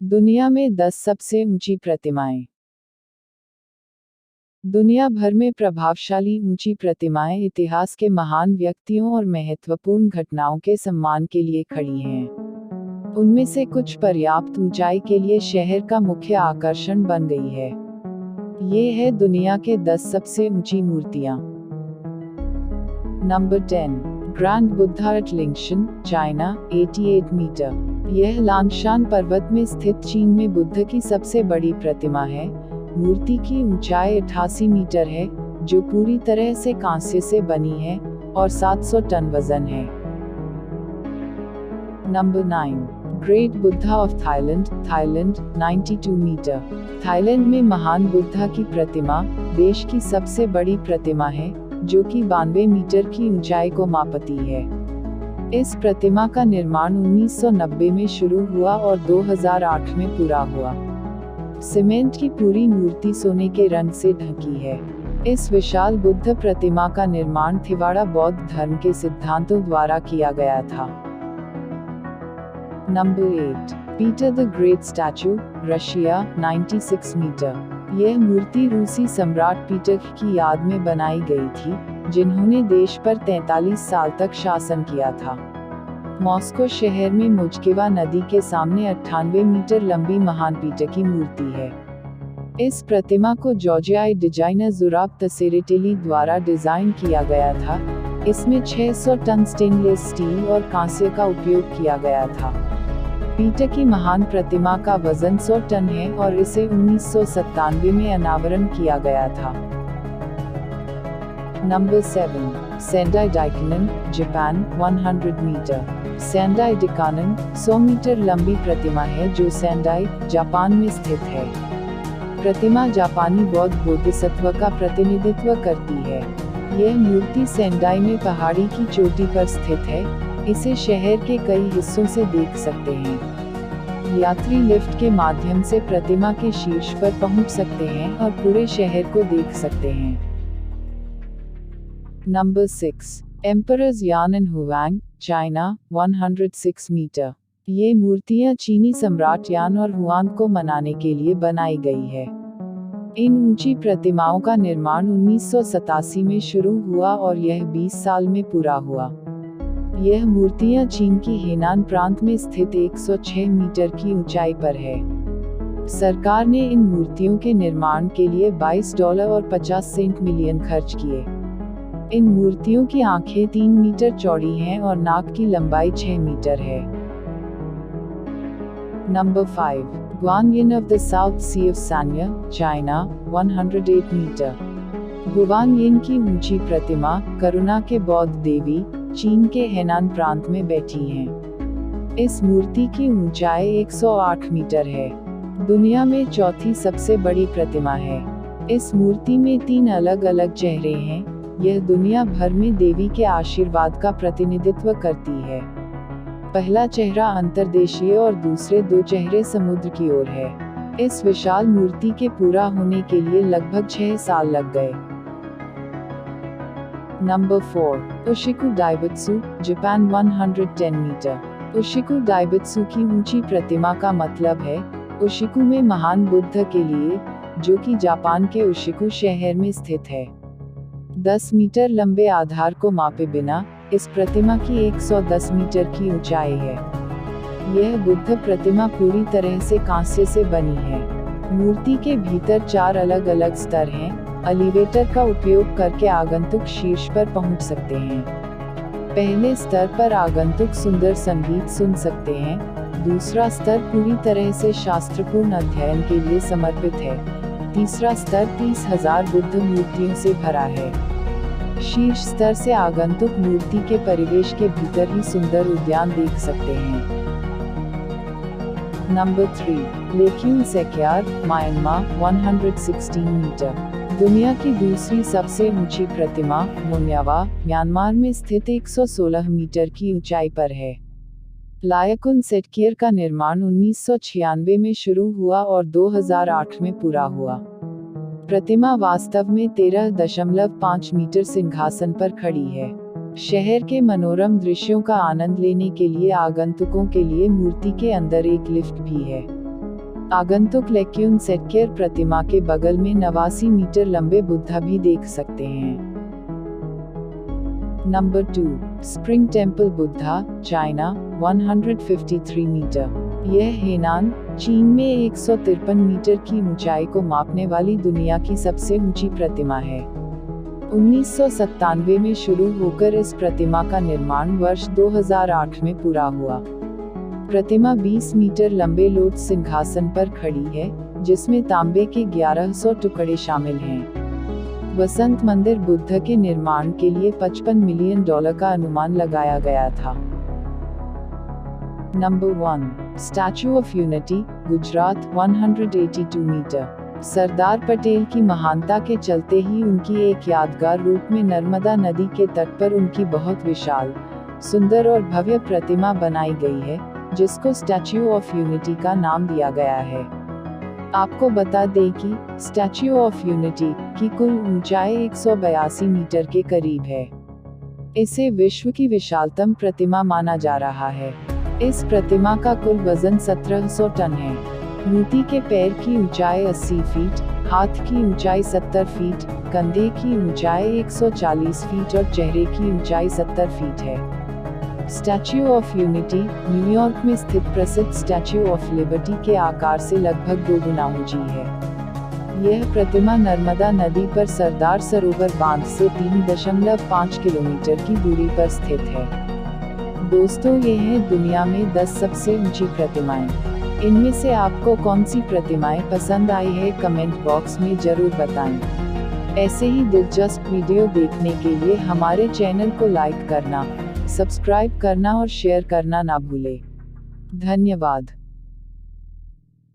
दुनिया में 10 सबसे ऊंची प्रतिमाएं। दुनिया भर में प्रभावशाली ऊंची प्रतिमाएं इतिहास के महान व्यक्तियों और महत्वपूर्ण घटनाओं के सम्मान के लिए खड़ी हैं। उनमें से कुछ पर्याप्त ऊंचाई के लिए शहर का मुख्य आकर्षण बन गई है। ये है दुनिया के 10 सबसे ऊंची मूर्तियां। Number 10, grand Buddha at Lingshan, China, 88 metre. यह लांगशान पर्वत में स्थित चीन में बुद्ध की सबसे बड़ी प्रतिमा है। मूर्ति की ऊंचाई 88 मीटर है, जो पूरी तरह से कांस्य से बनी है और 700 टन वजन है। Number 9, great Buddha of Thailand, Thailand, 92 metre. Thailand में महान बुद्धा की प्रतिमा देश की सबसे बड़ी प्रतिमा है, जो कि 92 मीटर की ऊंचाई को मापती है। इस प्रतिमा का निर्माण 1990 में शुरू हुआ और 2008 में पूरा हुआ। सीमेंट की पूरी मूर्ति सोने के रंग से ढकी है। इस विशाल बुद्ध प्रतिमा का निर्माण थिवाड़ा बौद्ध धर्म के सिद्धांतों द्वारा किया गया था। Number 8, Peter the great statue, Russia, 96 metre. यह मूर्ति रूसी सम्राट पीटर की याद में बनाई गई थी, जिन्होंने देश पर 43 साल तक शासन किया था। मॉस्को शहर में मोचकेवा नदी के सामने 98 मीटर लंबी महान पीटर की मूर्ति है। इस प्रतिमा को जॉर्जियाई डिजाइनर ज़ुराब तसेरेटेली द्वारा डिजाइन किया गया था। इसमें 600 टन स्टेनलेस स्टील और कांस्य का उपयोग किया गया था। पीटर की महान प्रतिमा का वजन 100 टन है और इसे 1997 में अनावरण किया गया था। Number 7, Sendai Daikannon, Japan, 100 metre. Sendai Daikannon 100 metre लंबी प्रतिमा है जो सेंडाई, जापान में स्थित है। प्रतिमा जापानी बौद्ध बोधिसत्व का प्रतिनिधित्व करती है। यह मूर्ति सेंडाई में पहाड़ी की चोटी पर स्थित है। इसे शहर के कई हिस्सों से देख सकते हैं। यात्री लिफ्ट के माध्यम से प्रतिमा के शीर्ष पर पहुंच सकते हैं और पूरे शहर को देख सकते हैं। Number 6, emperors Yan and Huang, China, 106 metre. ये मूर्तियां चीनी सम्राट यान और हुआंग को मनाने के लिए बनाई गई है। इन ऊंची प्रतिमाओं का निर्माण 1987 में शुरू हुआ और यह 20 साल में पूरा हुआ। यह मूर्तियां चीन की हेनान प्रांत में स्थित 106 मीटर की ऊंचाई पर है। सरकार ने इन मूर्तियों के निर्माण के लिए $22 और 50 मिलियन खर्च किए। इन मूर्तियों की आंखें 3 मीटर चौड़ी हैं और नाक की लंबाई 6 मीटर है। Number 5, Guang of the South Sea of Sanya, China, 108 metre. Guang की ऊंची प्रतिमा करुणा के बौद्ध देवी चीन के हेनान प्रांत में बैठी हैं। इस मूर्ति की ऊंचाई 108 मीटर है। दुनिया में चौथी सबसे बड़ी प्रतिमा है। इस मूर्ति में 3 अलग अलग चेहरे हैं। यह दुनिया भर में देवी के आशीर्वाद का प्रतिनिधित्व करती है। पहला चेहरा अंतर्देशीय और दूसरे 2 चेहरे समुद्र की ओर है। इस विशाल मूर्ति के पूरा होने के लिए लगभग 6 साल लग गए। Number 4, Ushiku Daibutsu, Japan, 110 metre. Ushiku Daibutsu की ऊंची प्रतिमा का मतलब है उशिकु में महान बुद्ध के लिए, जो कि जापान के उशिकु शहर में स्थित है। 10 मीटर लंबे आधार को मापे बिना इस प्रतिमा की 110 मीटर की ऊंचाई है। यह बुद्ध प्रतिमा पूरी तरह से कांस्य से बनी है। मूर्ति के भीतर 4 अलग अलग स्तर हैं। एलिवेटर का उपयोग करके आगंतुक शीर्ष पर पहुंच सकते हैं। पहले स्तर पर आगंतुक सुंदर संगीत सुन सकते हैं। दूसरा स्तर पूरी तरह से शास्त्रपूर्ण अध्ययन के लिए समर्पित है। तीसरा स्तर 30,000 बुद्ध मूर्तियों से भरा है। शीर्ष स्तर से आगंतुक मूर्ति के परिवेश के भीतर ही सुंदर उद्यान देख सकते हैं। Number 3, Laykyun Sekkya, Myanmar, 116 metre. दुनिया की दूसरी सबसे ऊंची प्रतिमा मोन्यावा, म्यांमार में स्थित 116 मीटर की ऊंचाई पर है। लायकुन सेटकियर का निर्माण 1996 में शुरू हुआ और 2008 में पूरा हुआ। प्रतिमा वास्तव में 13.5 मीटर सिंहासन पर खड़ी है। शहर के मनोरम दृश्यों का आनंद लेने के लिए आगंतुकों के लिए मूर्ति के अंदर एक लिफ्ट भी है। आगंतुक लेक्यून सेटकेयर प्रतिमा के बगल में 89 मीटर लंबे बुद्धा भी देख सकते हैं। Number 2, spring temple Buddha, China, 153 metre. यह हेनान, चीन में 153 मीटर की ऊंचाई को मापने वाली दुनिया की सबसे ऊंची प्रतिमा है। 1997 में शुरू होकर इस प्रतिमा का निर्माण वर्ष 2008 में पूरा हुआ। प्रतिमा 20 मीटर लंबे लोट सिंहासन पर खड़ी है, जिसमें तांबे के 1100 टुकड़े शामिल हैं। वसंत मंदिर बुद्ध के निर्माण के लिए $55 मिलियन का अनुमान लगाया गया था। Number 1, statue of unity, Gujarat, 182 metre. Sardar Patel की महानता के चलते ही उनकी एक यादगार रूप में नर्मदा नदी के तट पर उनकी बहुत विशाल, सुंदर और भव्य प्रतिमा बनाई गई है, जिसको स्टैच्यू ऑफ यूनिटी का नाम दिया गया है। आपको बता दें कि स्टैच्यू ऑफ यूनिटी की कुल ऊंचाई 182 मीटर के करीब है। इसे विश्व की विशालतम प्रतिमा माना जा रहा है। इस प्रतिमा का कुल वजन 1700 टन है। मूर्ति के पैर की ऊंचाई 80 फीट, हाथ की ऊंचाई 70 फीट, कंधे की ऊंचाई 140 फीट और चेहरे की ऊंचाई 70 फीट है। स्टैच्यू ऑफ यूनिटी न्यूयॉर्क में स्थित प्रसिद्ध स्टैच्यू ऑफ लिबर्टी के आकार से लगभग 2 गुना ऊंची है। यह प्रतिमा नर्मदा नदी पर सरदार सरोवर बांध से 3.5 किलोमीटर की दूरी पर स्थित है। दोस्तों, ये हैं दुनिया में 10 सबसे ऊंची प्रतिमाएं। इनमें से आपको कौन सी प्रतिमाएं पसंद आई है, कमेंट बॉक्स में जरूर बताएं। ऐसे ही दिलचस्प वीडियो देखने के लिए हमारे चैनल को लाइक करना, सब्सक्राइब करना और शेयर करना ना भूलें। धन्यवाद।